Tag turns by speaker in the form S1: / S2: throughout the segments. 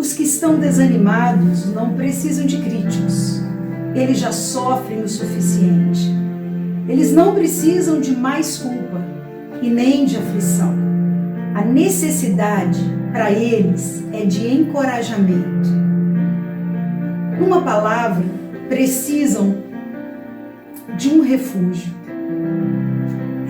S1: Os que estão desanimados não precisam de críticos. Eles já sofrem o suficiente. Eles não precisam de mais culpa e nem de aflição. A necessidade para eles é de encorajamento. Numa palavra, precisam de um refúgio.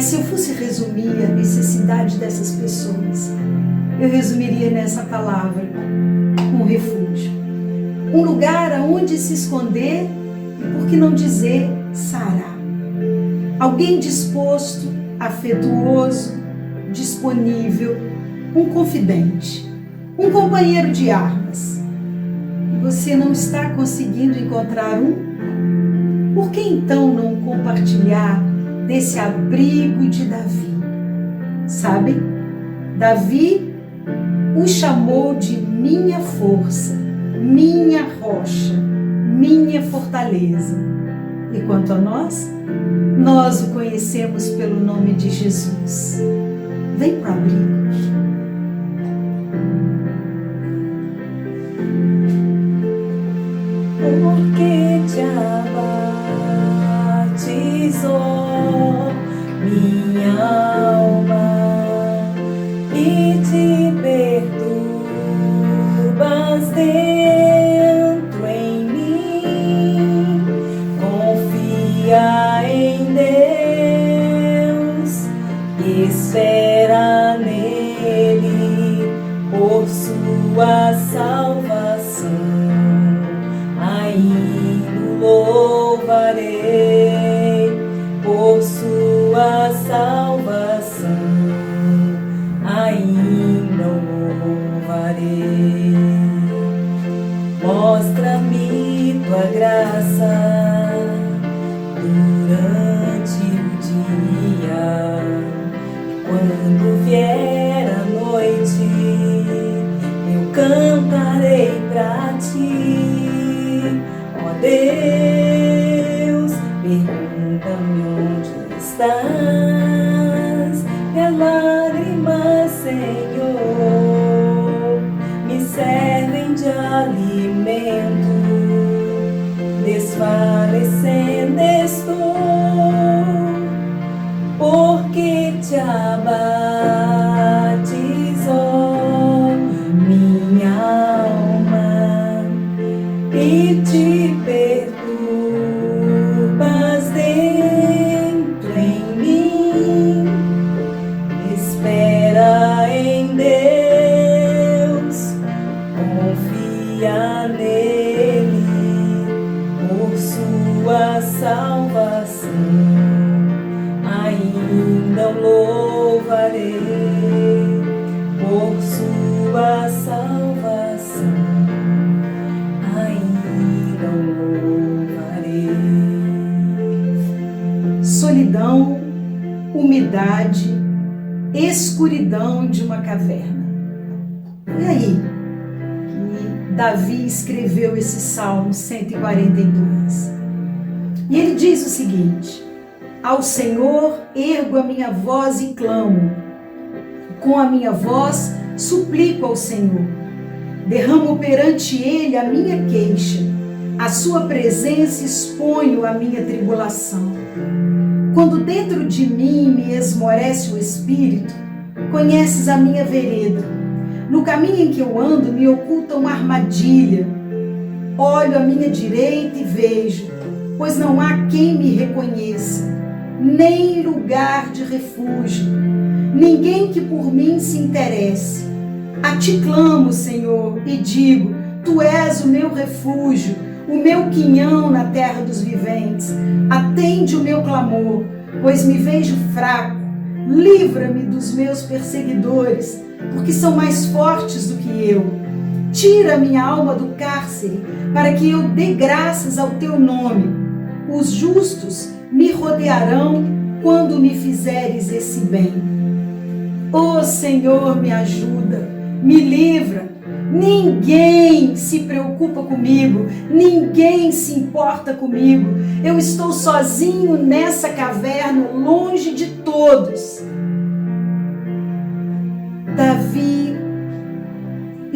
S1: Se eu fosse resumir a necessidade dessas pessoas, eu resumiria nessa palavra: um refúgio. Um lugar aonde se esconder e, por que não dizer, sarar. Alguém disposto, afetuoso, disponível, um confidente, um companheiro de armas. E você não está conseguindo encontrar um? Por que então não compartilhar desse abrigo de Davi? Sabem? Davi o chamou de minha força, minha rocha, minha fortaleza. E quanto a nós, nós o conhecemos pelo nome de Jesus. Vem para o abrigo.
S2: Porque te abates, ó minha alma, e te perturbas dentro em mim. Confia em Deus, espera nele por sua salvação. Ainda louvarei por sua salvação, ainda louvarei. Mostra-me tua graça durante o dia, quando vier a noite, eu cantarei pra ti. Ó Deus, pergunta-me onde estás. Minhas lágrimas, Senhor, me servem de alimento. Desfalecendo estou, porque te abates, ó minha alma, e te perturbas dentro em mim. Espera em Deus, confia nele por sua salvação, ainda o louvarei por sua salvação, ainda o louvarei.
S1: Solidão, umidade, escuridão de uma caverna. E aí que Davi escreveu esse Salmo 142. E ele diz o seguinte: ao Senhor ergo a minha voz e clamo, com a minha voz suplico ao Senhor. Derramo perante ele a minha queixa, à sua presença exponho a minha tribulação. Quando dentro de mim me esmorece o espírito, conheces a minha vereda. No caminho em que eu ando me oculta uma armadilha. Olho à minha direita e vejo, pois não há quem me reconheça, nem lugar de refúgio, ninguém que por mim se interesse. A ti clamo, Senhor, e digo, tu és o meu refúgio, o meu quinhão na terra dos viventes. Atende o meu clamor, pois me vejo fraco. Livra-me dos meus perseguidores, porque são mais fortes do que eu. Tira minha alma do cárcere, para que eu dê graças ao teu nome. Os justos me rodearão quando me fizeres esse bem. Ó Senhor, me ajuda, me livra. Ninguém se preocupa comigo, ninguém se importa comigo. Eu estou sozinho nessa caverna, longe de todos. Davi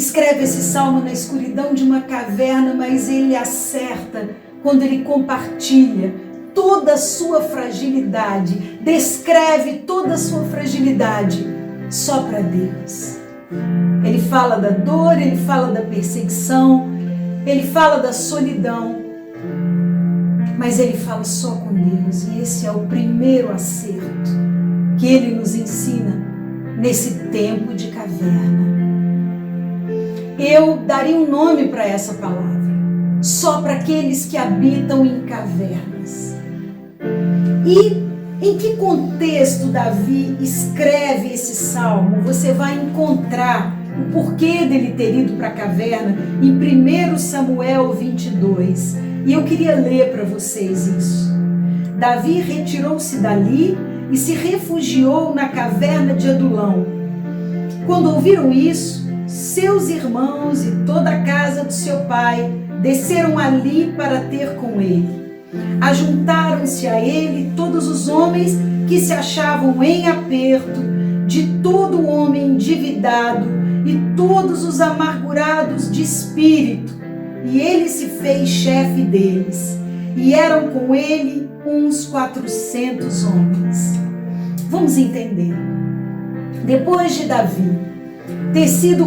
S1: escreve esse salmo na escuridão de uma caverna, mas ele acerta quando ele compartilha toda a sua fragilidade, descreve toda a sua fragilidade só para Deus. Ele fala da dor, ele fala da perseguição, ele fala da solidão, mas ele fala só com Deus. E esse é o primeiro acerto que ele nos ensina nesse tempo de caverna. Eu daria um nome para essa palavra, só para aqueles que habitam em cavernas. E em que contexto Davi escreve esse salmo? Você vai encontrar o porquê dele ter ido para a caverna em 1 Samuel 22. E eu queria ler para vocês isso. Davi retirou-se dali e se refugiou na caverna de Adulão. Quando ouviram isso, seus irmãos e toda a casa do seu pai desceram ali para ter com ele. Ajuntaram-se a ele todos os homens que se achavam em aperto, de todo homem endividado e todos os amargurados de espírito, e ele se fez chefe deles, e eram com ele uns 400 homens. Vamos entender. Depois de Davi ter sido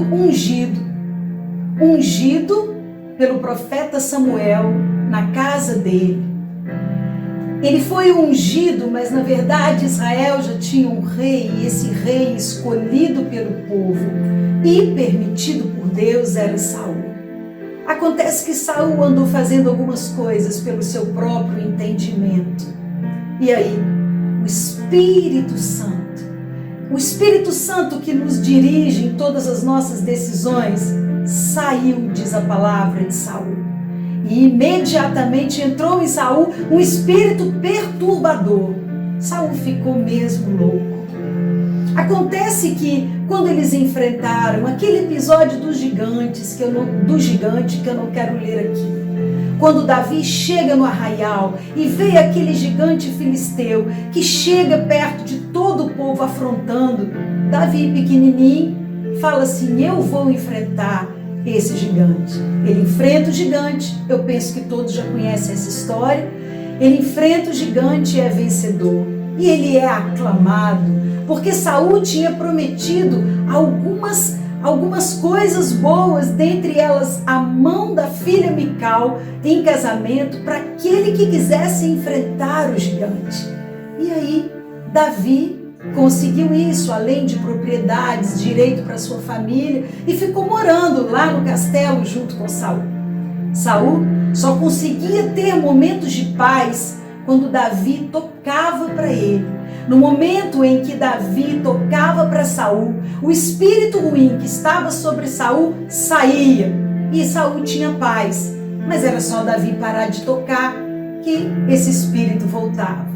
S1: ungido pelo profeta Samuel na casa dele, ele foi ungido, mas na verdade Israel já tinha um rei, e esse rei escolhido pelo povo e permitido por Deus era Saul. Acontece que Saul andou fazendo algumas coisas pelo seu próprio entendimento. E aí, o Espírito Santo que nos dirige em todas as nossas decisões, saiu, diz a palavra, de Saul. E imediatamente entrou em Saul um espírito perturbador. Saul ficou mesmo louco. Acontece que quando eles enfrentaram aquele episódio dos gigantes, do gigante que eu não quero ler aqui, quando Davi chega no arraial e vê aquele gigante filisteu que chega perto de todo o povo afrontando, Davi pequenininho fala assim: eu vou enfrentar esse gigante. Ele enfrenta o gigante, eu penso que todos já conhecem essa história. Ele enfrenta o gigante e é vencedor. E ele é aclamado, porque Saul tinha prometido algumas coisas boas, dentre elas a mão da filha Mical em casamento para aquele que quisesse enfrentar o gigante. E aí Davi conseguiu isso, além de propriedades, direito para sua família, e ficou morando lá no castelo junto com Saul. Saul só conseguia ter momentos de paz quando Davi tocava para ele. No momento em que Davi tocava para Saul, o espírito ruim que estava sobre Saul saía e Saul tinha paz. Mas era só Davi parar de tocar que esse espírito voltava.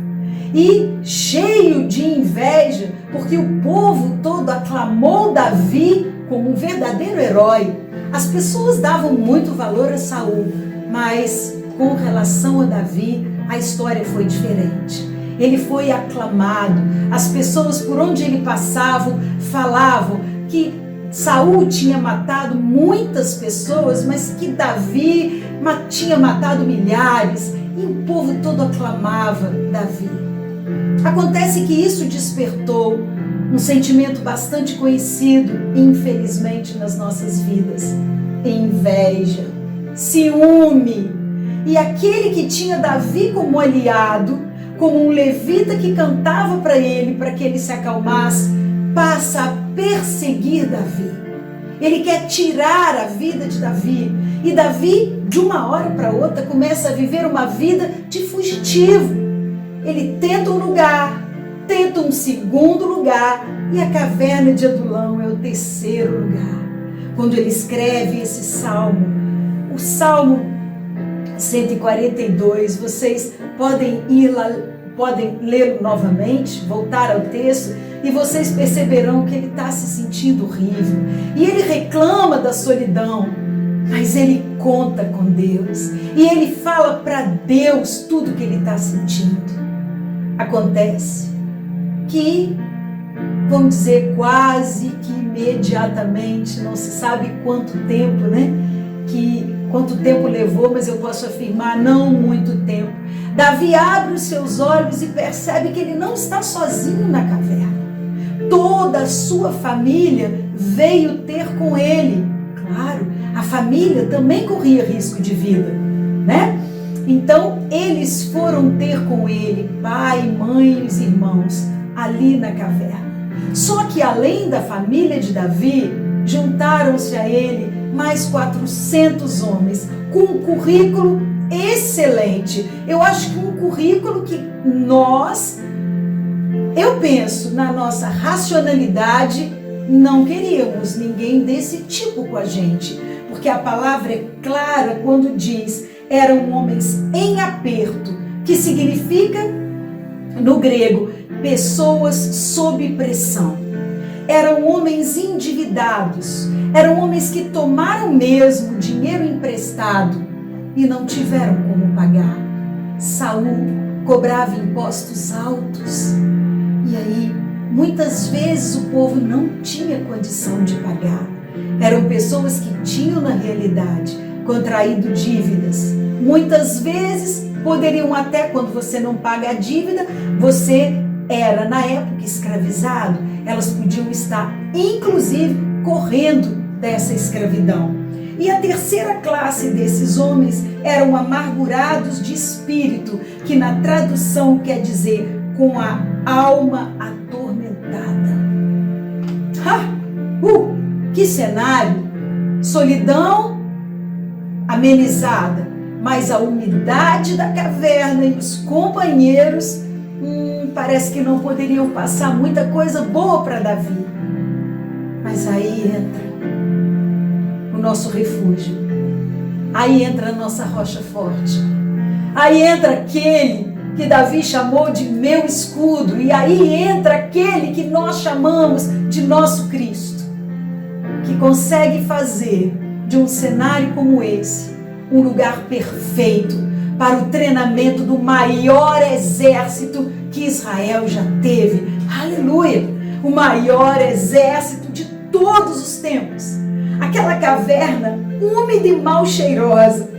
S1: E cheio de inveja, porque o povo todo aclamou Davi como um verdadeiro herói. As pessoas davam muito valor a Saul, mas com relação a Davi, a história foi diferente. Ele foi aclamado, as pessoas por onde ele passava falavam que Saul tinha matado muitas pessoas, mas que Davi tinha matado milhares, e o povo todo aclamava Davi. Acontece que isso despertou um sentimento bastante conhecido, infelizmente, nas nossas vidas: inveja, ciúme. E aquele que tinha Davi como aliado, como um levita que cantava para ele, para que ele se acalmasse, passa a perseguir Davi. Ele quer tirar a vida de Davi. E Davi, de uma hora para outra, começa a viver uma vida de fugitivo. Ele tenta um lugar, tenta um segundo lugar, e a caverna de Adulão é o terceiro lugar. Quando ele escreve esse salmo, o Salmo 142, vocês podem ir lá, podem lê-lo novamente, voltar ao texto, e vocês perceberão que ele está se sentindo horrível. E ele reclama da solidão, mas ele conta com Deus. E ele fala para Deus tudo que ele está sentindo. Acontece que vamos dizer, quase que imediatamente, não se sabe quanto tempo, né? Quanto tempo levou, mas eu posso afirmar, não muito tempo. Davi abre os seus olhos e percebe que ele não está sozinho na caverna. Toda a sua família veio ter com ele. Claro, a família também corria risco de vida, né? Então, eles foram ter com ele, pai, mãe e os irmãos, ali na caverna. Só que além da família de Davi, juntaram-se a ele mais 400 homens, com um currículo excelente. Eu acho que um currículo que eu penso, na nossa racionalidade, não queríamos ninguém desse tipo com a gente. Porque a palavra é clara quando diz, eram homens em aperto, que significa, no grego, pessoas sob pressão. Eram homens endividados, eram homens que tomaram mesmo dinheiro emprestado e não tiveram como pagar. Saul cobrava impostos altos e aí muitas vezes o povo não tinha condição de pagar. Eram pessoas que tinham na realidade contraído dívidas. Muitas vezes poderiam até, quando você não paga a dívida, você era na época escravizado, elas podiam estar inclusive correndo dessa escravidão. E a terceira classe desses homens eram amargurados de espírito, que na tradução quer dizer com a alma atormentada. Que cenário! Solidão amenizada, mas a umidade da caverna e os companheiros parece que não poderiam passar muita coisa boa para Davi. Mas aí entra o nosso refúgio, aí entra a nossa rocha forte, aí entra aquele que Davi chamou de meu escudo, e aí entra aquele que nós chamamos de nosso Cristo, que consegue fazer de um cenário como esse um lugar perfeito para o treinamento do maior exército que Israel já teve. Aleluia! O maior exército de todos os tempos. Aquela caverna úmida e mal cheirosa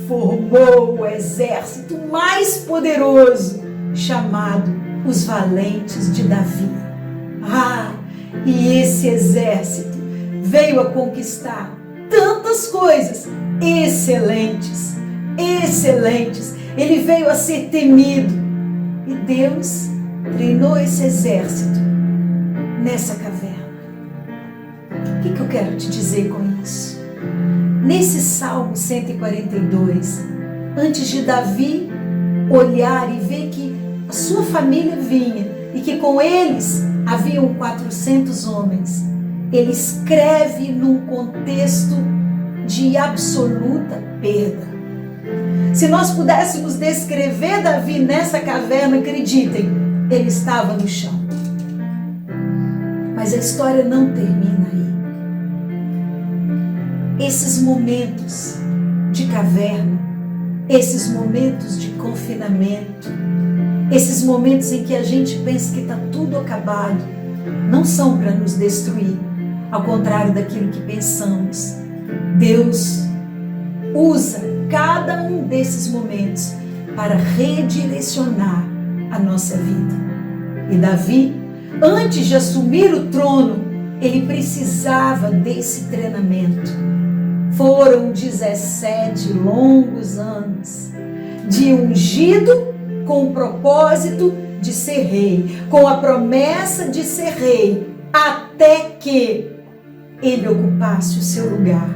S1: formou o exército mais poderoso, chamado os valentes de Davi. E esse exército veio a conquistar tantas coisas excelentes. Ele veio a ser temido. E Deus treinou esse exército nessa caverna. O que eu quero te dizer com isso? Nesse Salmo 142, antes de Davi olhar e ver que a sua família vinha e que com eles haviam 400 homens, ele escreve num contexto de absoluta perda. Se nós pudéssemos descrever Davi nessa caverna, acreditem, ele estava no chão. Mas a história não termina aí. Esses momentos de caverna, esses momentos de confinamento, esses momentos em que a gente pensa que está tudo acabado, não são para nos destruir, ao contrário daquilo que pensamos. Deus usa cada um desses momentos para redirecionar a nossa vida. E Davi, antes de assumir o trono, ele precisava desse treinamento. Foram 17 longos anos de ungido com o propósito de ser rei, com a promessa de ser rei, até que ele ocupasse o seu lugar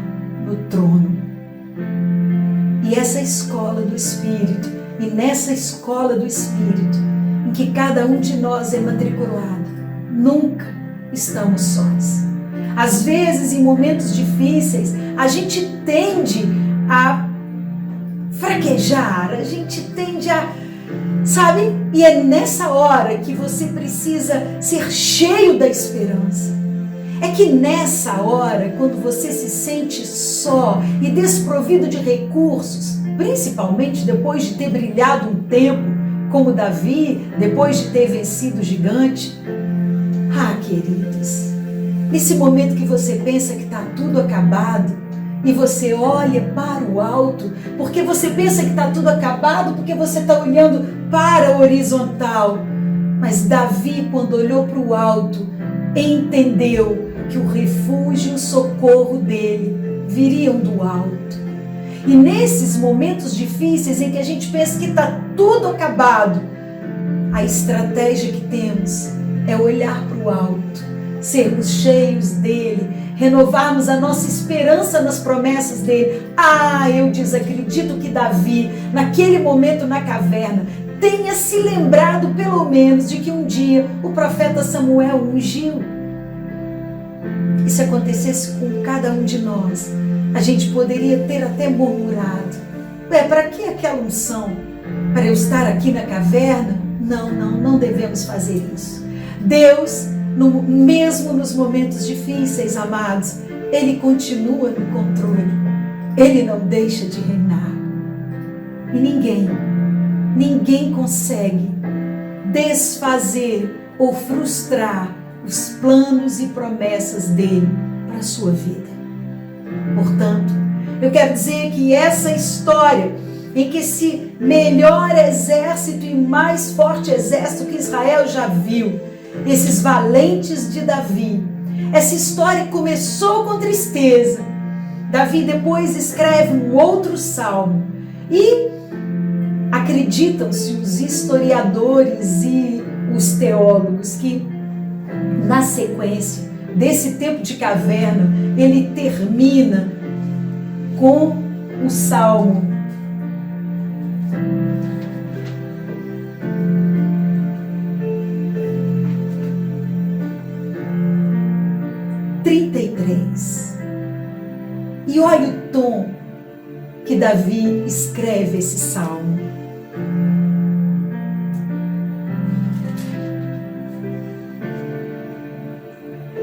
S1: no trono. E essa escola do Espírito, e nessa escola do Espírito, em que cada um de nós é matriculado, nunca estamos sós. Às vezes, em momentos difíceis, a gente tende a fraquejar, a gente tende a, sabe? E é nessa hora que você precisa ser cheio da esperança. É que nessa hora, quando você se sente só e desprovido de recursos, principalmente depois de ter brilhado um tempo, como Davi, depois de ter vencido o gigante, Queridos, nesse momento que você pensa que está tudo acabado e você olha para o alto, porque você pensa que está tudo acabado, porque você está olhando para o horizontal. Mas Davi, quando olhou para o alto, entendeu que o refúgio e o socorro dele viriam do alto. E nesses momentos difíceis em que a gente pensa que está tudo acabado, a estratégia que temos é olhar para o alto, sermos cheios dele, renovarmos a nossa esperança nas promessas dele. Eu desacredito que Davi, naquele momento na caverna, tenha se lembrado pelo menos de que um dia o profeta Samuel ungiu. E se acontecesse com cada um de nós, a gente poderia ter até murmurado: para que aquela unção? Para eu estar aqui na caverna? Não devemos fazer isso. Deus, mesmo nos momentos difíceis, amados, Ele continua no controle. Ele não deixa de reinar. E ninguém consegue desfazer ou frustrar os planos e promessas dele para a sua vida. Portanto, eu quero dizer que essa história em que esse melhor exército e mais forte exército que Israel já viu, esses valentes de Davi, essa história começou com tristeza. Davi depois escreve um outro salmo e acreditam-se os historiadores e os teólogos que, na sequência desse tempo de caverna, ele termina com o salmo 33. E olha o tom que Davi escreve esse salmo.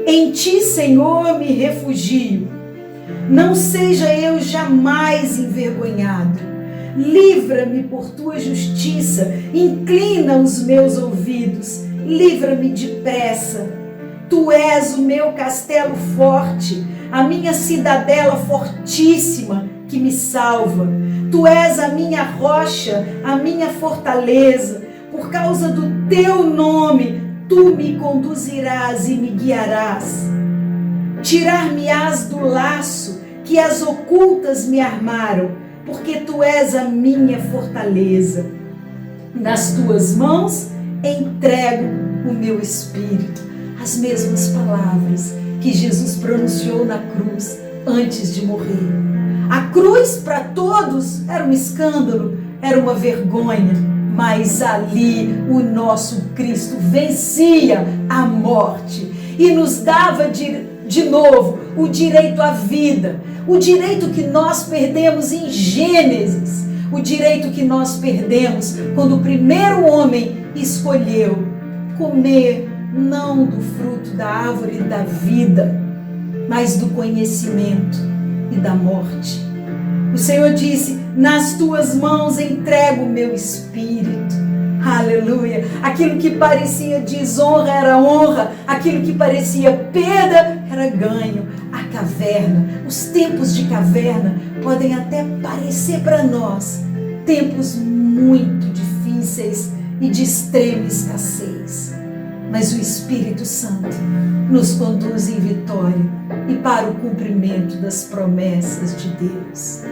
S1: Em ti, Senhor, me refugio. Não seja eu jamais envergonhado. Livra-me por tua justiça. Inclina os meus ouvidos. Livra-me depressa. Tu és o meu castelo forte, a minha cidadela fortíssima que me salva. Tu és a minha rocha, a minha fortaleza. Por causa do teu nome, tu me conduzirás e me guiarás. Tirar-me-ás do laço que as ocultas me armaram, porque tu és a minha fortaleza. Nas tuas mãos entrego o meu espírito. As mesmas palavras que Jesus pronunciou na cruz antes de morrer. A cruz para todos era um escândalo, era uma vergonha, mas ali o nosso Cristo vencia a morte e nos dava de novo o direito à vida, o direito que nós perdemos em Gênesis, o direito que nós perdemos quando o primeiro homem escolheu comer não do fruto da árvore da vida, mas do conhecimento e da morte. O Senhor disse: nas tuas mãos entrego o meu espírito. Aleluia! Aquilo que parecia desonra era honra, aquilo que parecia perda era ganho. A caverna, os tempos de caverna podem até parecer para nós tempos muito difíceis e de extrema escassez. Mas o Espírito Santo nos conduz em vitória e para o cumprimento das promessas de Deus.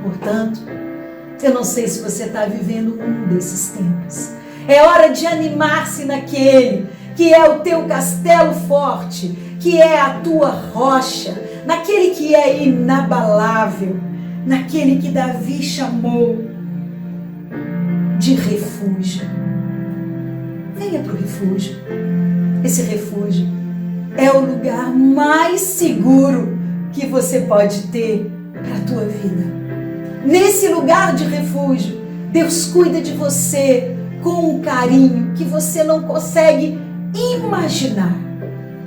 S1: Portanto, eu não sei se você está vivendo um desses tempos. É hora de animar-se naquele que é o teu castelo forte, que é a tua rocha, naquele que é inabalável, naquele que Davi chamou de refúgio. Venha para o refúgio. Esse refúgio é o lugar mais seguro que você pode ter para a tua vida. Nesse lugar de refúgio, Deus cuida de você com um carinho que você não consegue imaginar.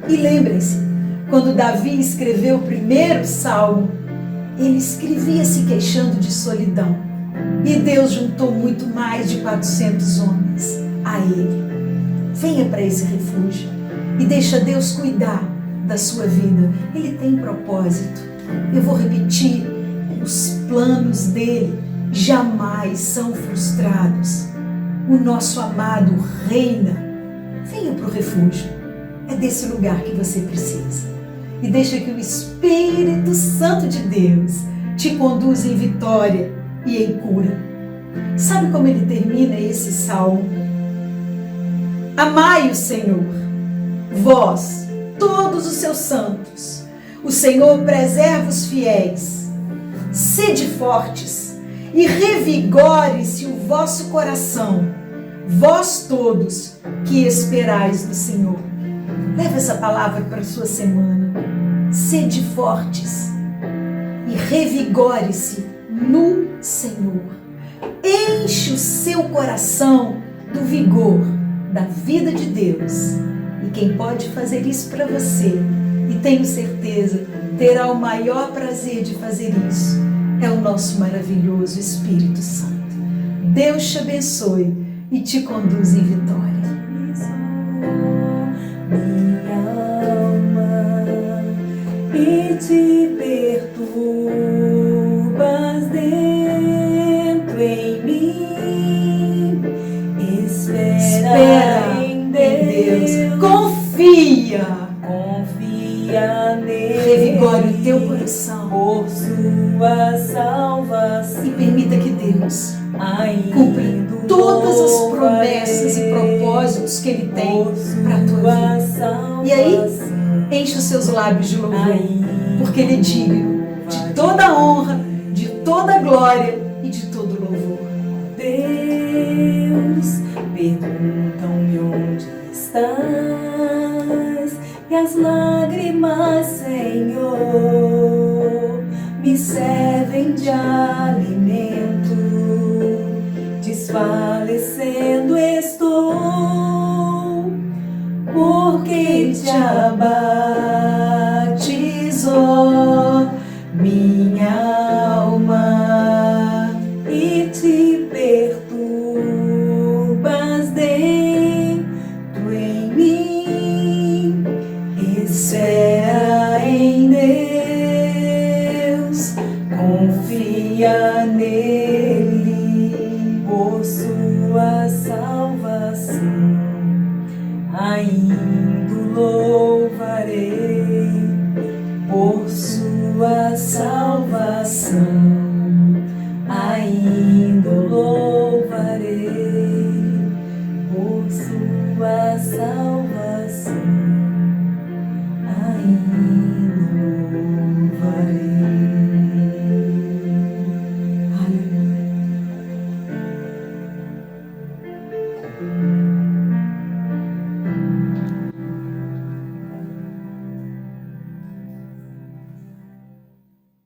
S1: E lembrem-se, quando Davi escreveu o primeiro salmo, ele escrevia se queixando de solidão. E Deus juntou muito mais de 400 homens a ele. Venha para esse refúgio. e deixa Deus cuidar da sua vida. Ele tem propósito. Eu vou repetir, os planos dele jamais são frustrados. O nosso amado reina. Venha para o refúgio. É desse lugar que você precisa. E deixa que o Espírito Santo de Deus te conduza em vitória e em cura. Sabe como ele termina esse salmo? Amai o Senhor, vós, todos os seus santos. O Senhor preserva os fiéis. Sede fortes e revigore-se o vosso coração, vós todos que esperais no Senhor. Leva essa palavra para a sua semana. Sede fortes e revigore-se no Senhor. Enche o seu coração do vigor da vida de Deus. E quem pode fazer isso para você, e tenho certeza, terá o maior prazer de fazer isso, é o nosso maravilhoso Espírito Santo. Deus te abençoe e te conduz em vitória.
S2: Minha alma, e te perturbas dentro em mim. Espera em Deus.
S1: Confia
S2: nele.
S1: Revigore o teu coração
S2: por sua salvação.
S1: e permita que Deus cumpra
S2: Ainda
S1: todas as promessas e propósitos que Ele tem para a tua vida. E aí, enche os seus lábios de louvor, porque Ele é digno de toda honra, de toda glória e de todo louvor.
S2: Deus, perguntam-me onde estás, e as lágrimas, Senhor, me servem de alimento. Desfalecendo estou, porque te abates, ó minha alma, e te perturbas dentro em mim. Espera em Deus, confia nele por sua salvação. Ainda o louvarei por sua salvação. Ainda o louvarei por sua salvação.